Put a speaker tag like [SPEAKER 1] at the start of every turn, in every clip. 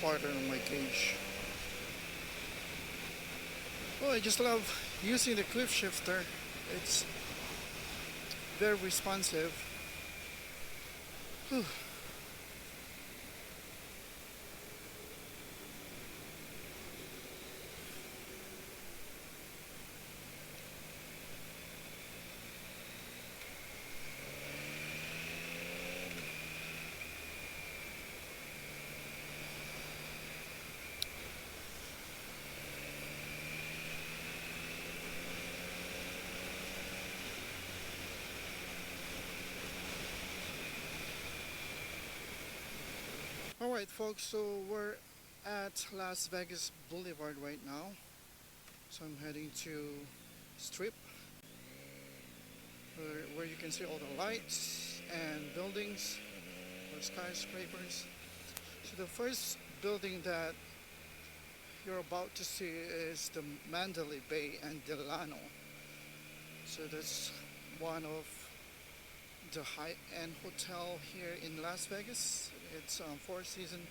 [SPEAKER 1] quarter on my cage. Oh, I just love using the cliff shifter. It's very responsive. Whew. Alright folks, so we're at Las Vegas Boulevard right now. So I'm heading to Strip where you can see all the lights and buildings or skyscrapers. So the first building that you're about to see is the Mandalay Bay and Delano. So that's one of the high-end hotel here in Las Vegas. It's Four Seasons.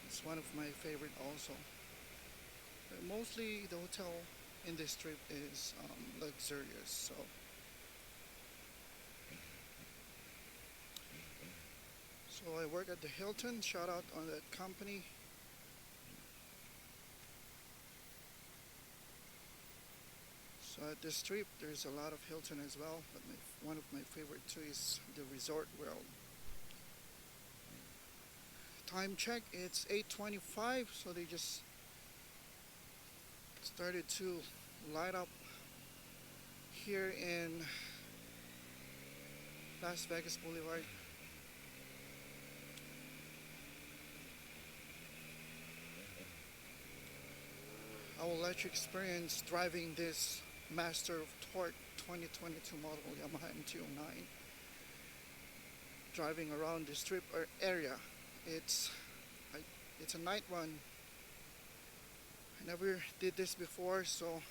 [SPEAKER 1] It's one of my favorite also. Mostly the hotel in this trip is luxurious. So I work at the Hilton. Shout out on that company. So at this trip, there's a lot of Hilton as well, but one of my favorite too is the Resort World. Time check, it's 8:25, so they just started to light up here in Las Vegas Boulevard. I will let you experience driving this Master of Torque 2022 model Yamaha MT-09, driving around the strip area. It's a night run. I never did this before, so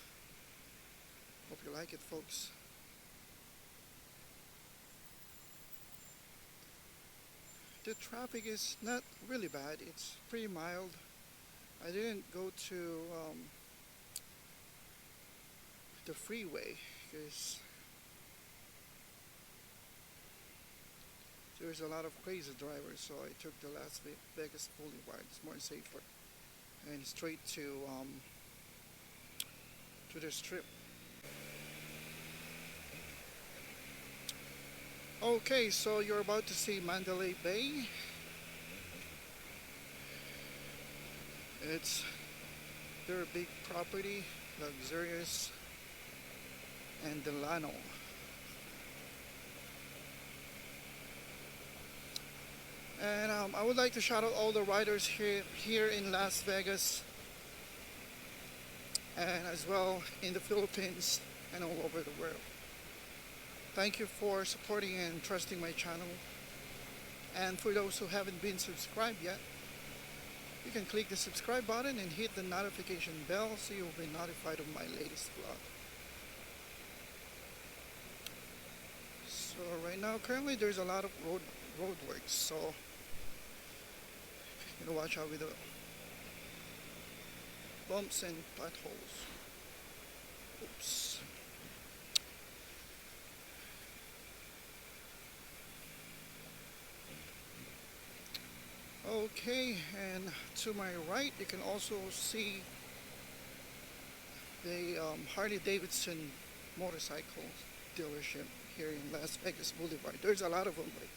[SPEAKER 1] hope you like it, folks. The traffic is not really bad. It's pretty mild. I didn't go to the freeway because there's a lot of crazy drivers, so I took the Las Vegas Boulevard. It's more safer and straight to the strip. Okay, so you're about to see Mandalay Bay. It's very big property, luxurious, and Delano. And I would like to shout out all the riders here in Las Vegas, and as well in the Philippines and all over the world. Thank you for supporting and trusting my channel. And for those who haven't been subscribed yet, you can click the subscribe button and hit the notification bell so you'll be notified of my latest vlog. So right now, currently there's a lot of road works, so you know, watch out with the bumps and potholes. Oops. Okay, and to my right you can also see the Harley Davidson motorcycle dealership here in Las Vegas Boulevard. There's a lot of them, but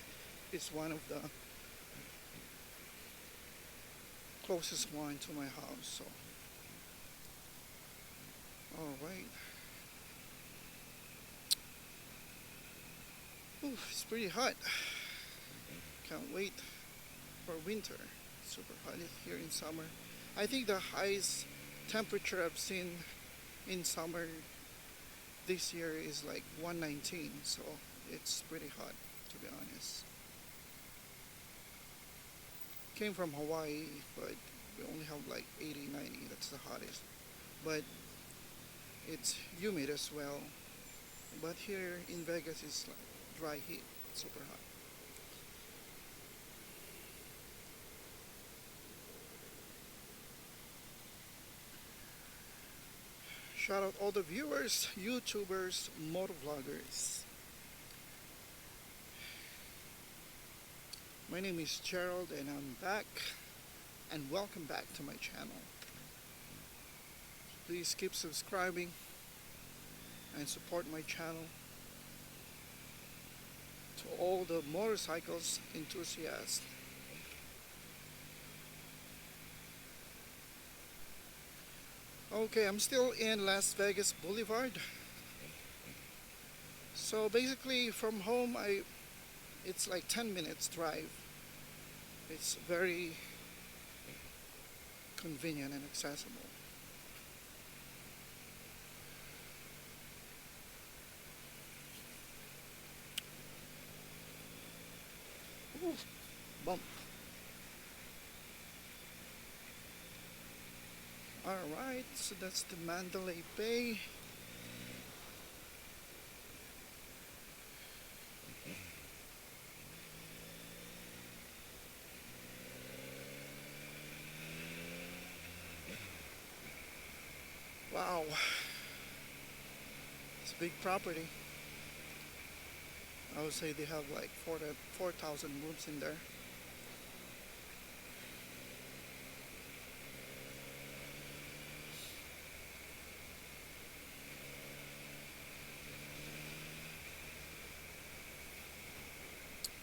[SPEAKER 1] it's one of the closest one to my house. So, all right. Ooh, it's pretty hot. Can't wait for winter. Super hot here in summer. I think the highest temperature I've seen in summer this year is like 119, so it's pretty hot, to be honest. Came from Hawaii, but we only have like 80, 90, that's the hottest. But it's humid as well. But here in Vegas it's like dry heat, super hot. Shout out all the viewers, YouTubers, motovloggers. My name is Gerald and I'm back, and welcome back to my channel. Please keep subscribing and support my channel. To all the motorcycles enthusiasts, okay, I'm still in Las Vegas Boulevard. So basically from home it's like 10 minutes drive. It's very convenient and accessible. Ooh, bump. Alright, so that's the Mandalay Bay. Wow, it's a big property. I would say they have like 4,000 rooms in there.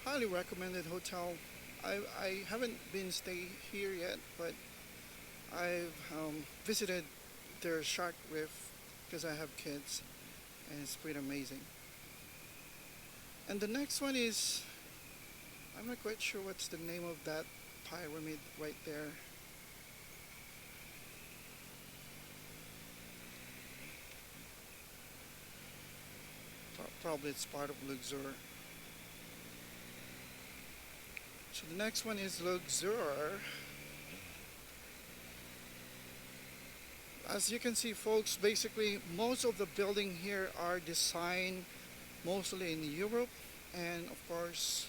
[SPEAKER 1] Highly recommended hotel. I haven't been stay here yet, but I've visited their shark reef because I have kids, and it's pretty amazing. And the next one is, I'm not quite sure what's the name of that pyramid right there. Probably it's part of Luxor. So the next one is Luxor. As you can see, folks, basically most of the building here are designed mostly in Europe, and of course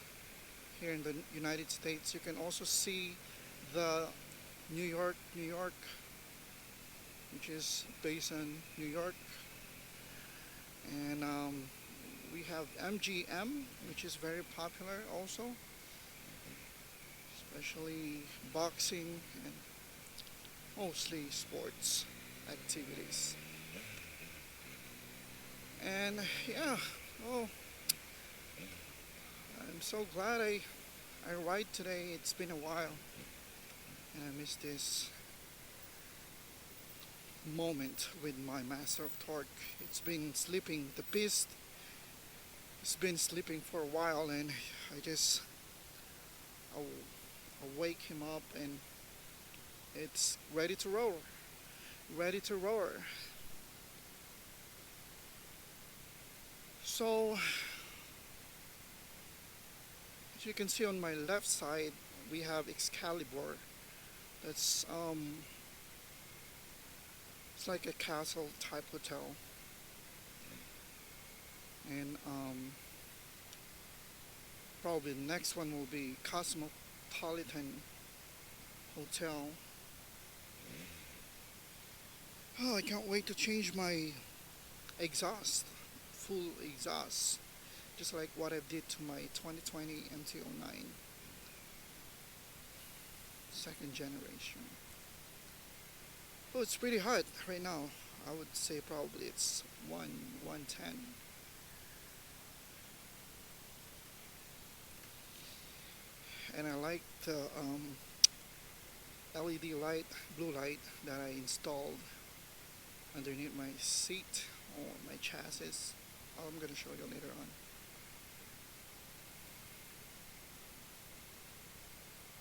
[SPEAKER 1] here in the United States. You can also see the New York, which is based on New York, and we have MGM, which is very popular also, especially boxing and mostly sports activities. And yeah, oh, I'm so glad I ride today. It's been a while and I miss this moment with my Master of Torque. It's been sleeping, the beast has been sleeping for a while, and I'll wake him up and it's ready to roar. Ready to roar. So as you can see on my left side, we have Excalibur. That's it's like a castle type hotel, and probably the next one will be Cosmopolitan Hotel. Oh, I can't wait to change my exhaust, full exhaust, just like what I did to my 2020 MT-09 second generation. Oh, it's pretty hot right now. I would say probably it's 110. And I like the LED light, blue light that I installed underneath my seat or my chassis. I'm going to show you later on.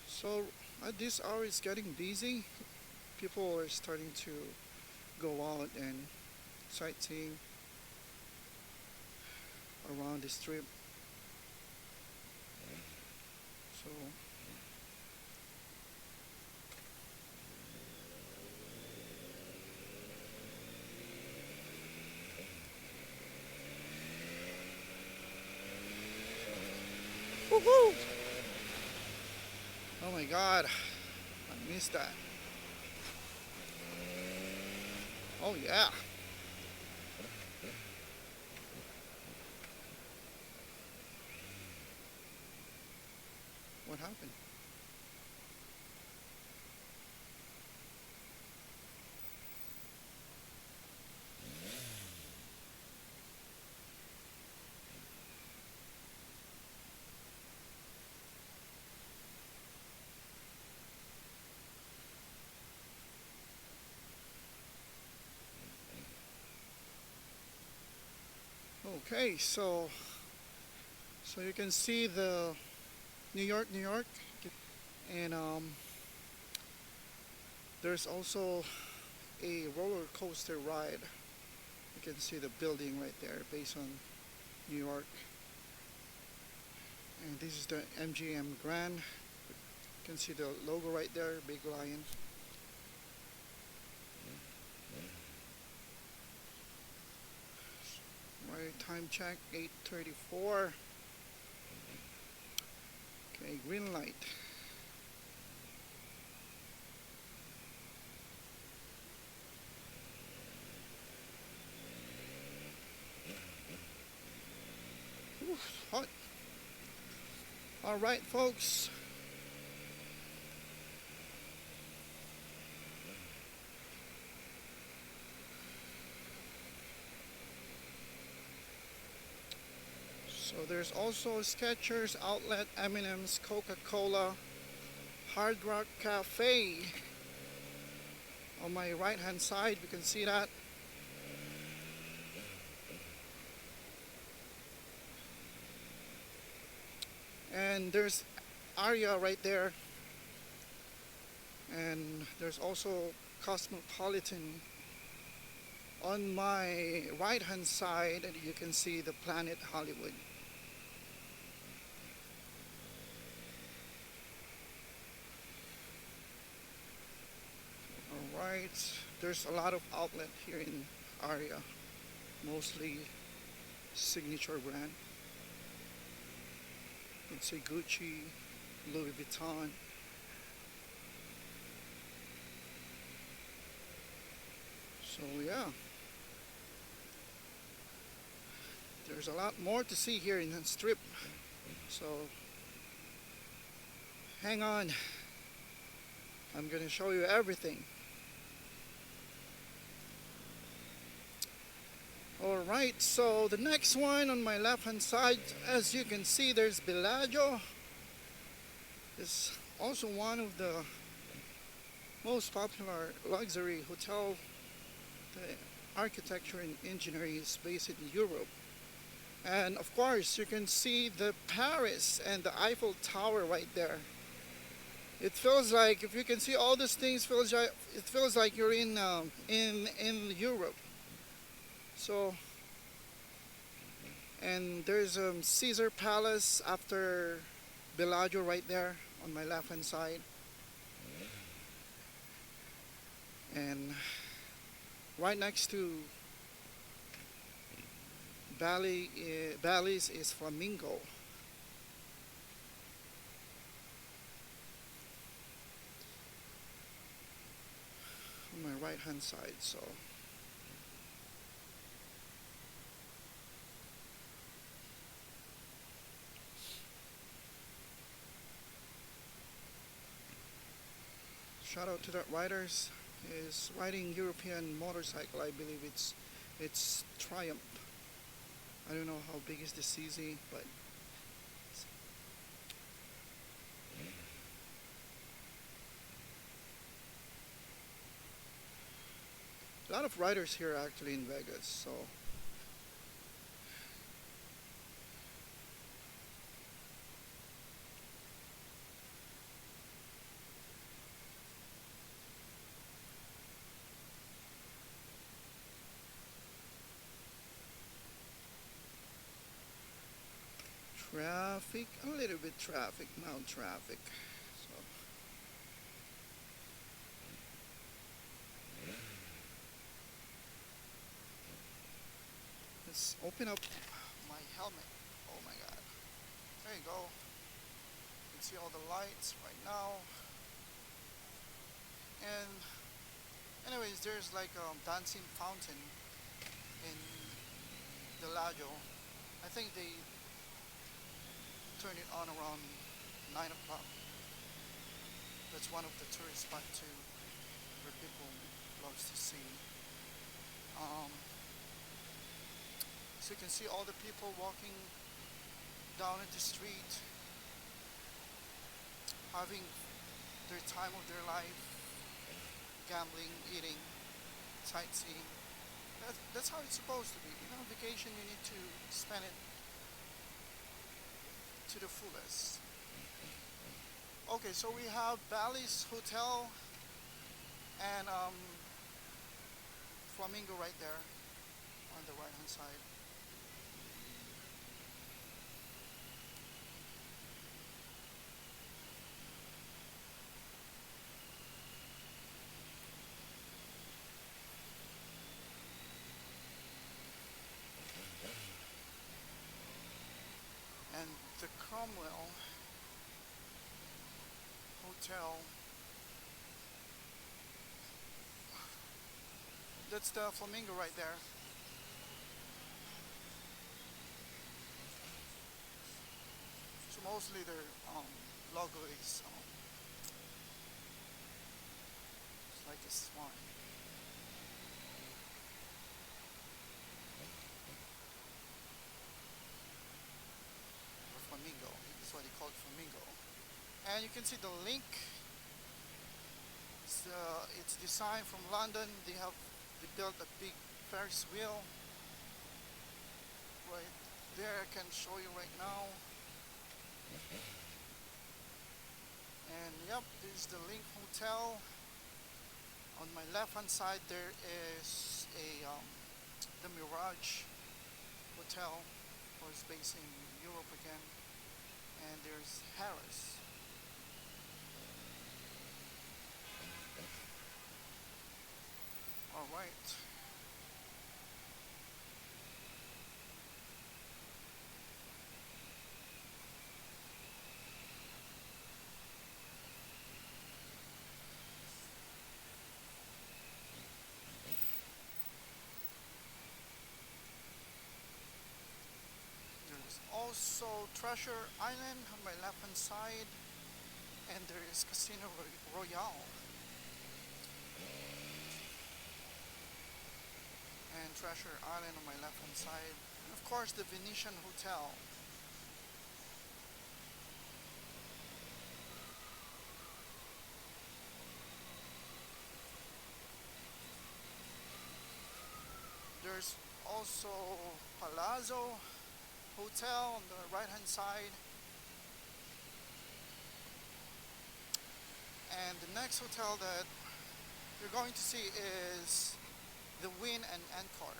[SPEAKER 1] So at this hour it's getting busy. People are starting to go out and sightseeing around the strip. So woohoo! Oh my god, I missed that. Oh yeah, happened? Okay, so you can see the New York, and there's also a roller coaster ride. You can see the building right there based on New York. And this is the MGM Grand. You can see the logo right there, big lion. Right, time check 8:34. Okay, green light. Oof, hot. All right, folks. So there's also Skechers, Outlet, M&M's, Coca-Cola, Hard Rock Cafe. On my right hand side, you can see that. And there's Aria right there. And there's also Cosmopolitan. On my right hand side, you can see the Planet Hollywood. Alright, there's a lot of outlet here in Aria, mostly signature brand. You can see Gucci, Louis Vuitton. So yeah, there's a lot more to see here in the strip. So hang on, I'm gonna show you everything. Alright, so the next one on my left hand side, as you can see, there's Bellagio. It's also one of the most popular luxury hotel. The architecture and engineering is based in Europe. And of course, you can see the Paris and the Eiffel Tower right there. It feels like, if you can see all these things, it feels like you're in Europe. So, and there's Caesar Palace after Bellagio right there on my left hand side. And right next to Bally's is Flamingo. On my right hand side, so shout out to that riders. Is riding European motorcycle. I believe it's Triumph. I don't know how big is the CZ, but a lot of riders here actually in Vegas. So traffic, a little bit traffic, mild traffic. So let's open up my helmet. Oh my god. There you go. You can see all the lights right now. And anyways, there's like a dancing fountain in Bellagio. I think they turn it on around 9 o'clock. That's one of the tourist spot too, where people loves to see. Um, so you can see all the people walking down at the street, having their time of their life, gambling, eating, sightseeing. That's how it's supposed to be. You know, vacation you need to spend it to the fullest. Okay, so we have Bally's Hotel and Flamingo right there on the right hand side. And the Cromwell Hotel, that's the Flamingo right there. So mostly their logo is it's like a swan or flamingo. That's why they call it flamingo. And you can see the link. It's designed from London. They built a big Ferris wheel right there. I can show you right now. And yep, this is the Link Hotel. On my left hand side there is the Mirage Hotel, was based in Europe again. And there's Harris. All right. There's also Treasure Island on my left hand side, and there is Casino Royale and Treasure Island on my left hand side, and of course the Venetian Hotel. There's also Palazzo Hotel on the right hand side. And the next hotel that you're going to see is the Wynn and Encore.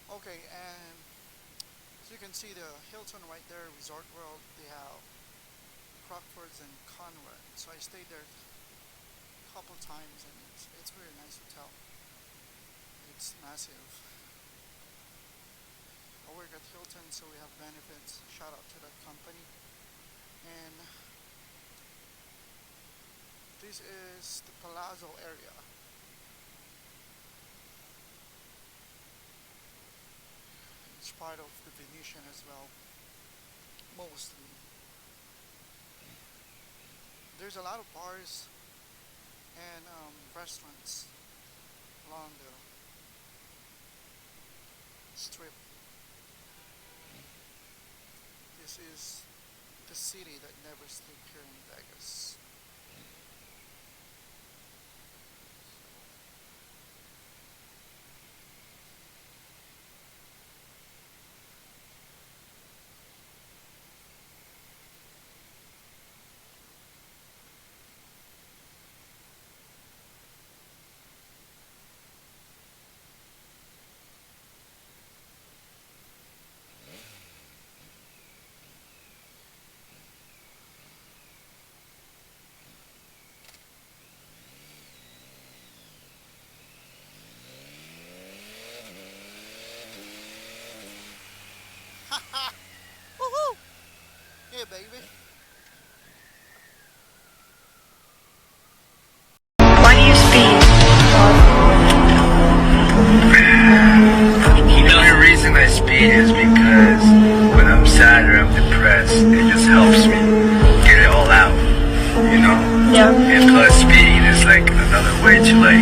[SPEAKER 1] Okay, and so you can see the Hilton right there, Resort World. They have Crockford's and Conrad. So I stayed there a couple times, and it's a very nice hotel. It's massive. I work at Hilton, so we have benefits. Shout out to that company. And this is the Palazzo area. It's part of the Venetian as well, mostly. There's a lot of bars and restaurants along the strip. This is the city that never sleeps here in Vegas.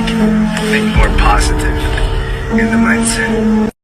[SPEAKER 2] think more positive in the mindset.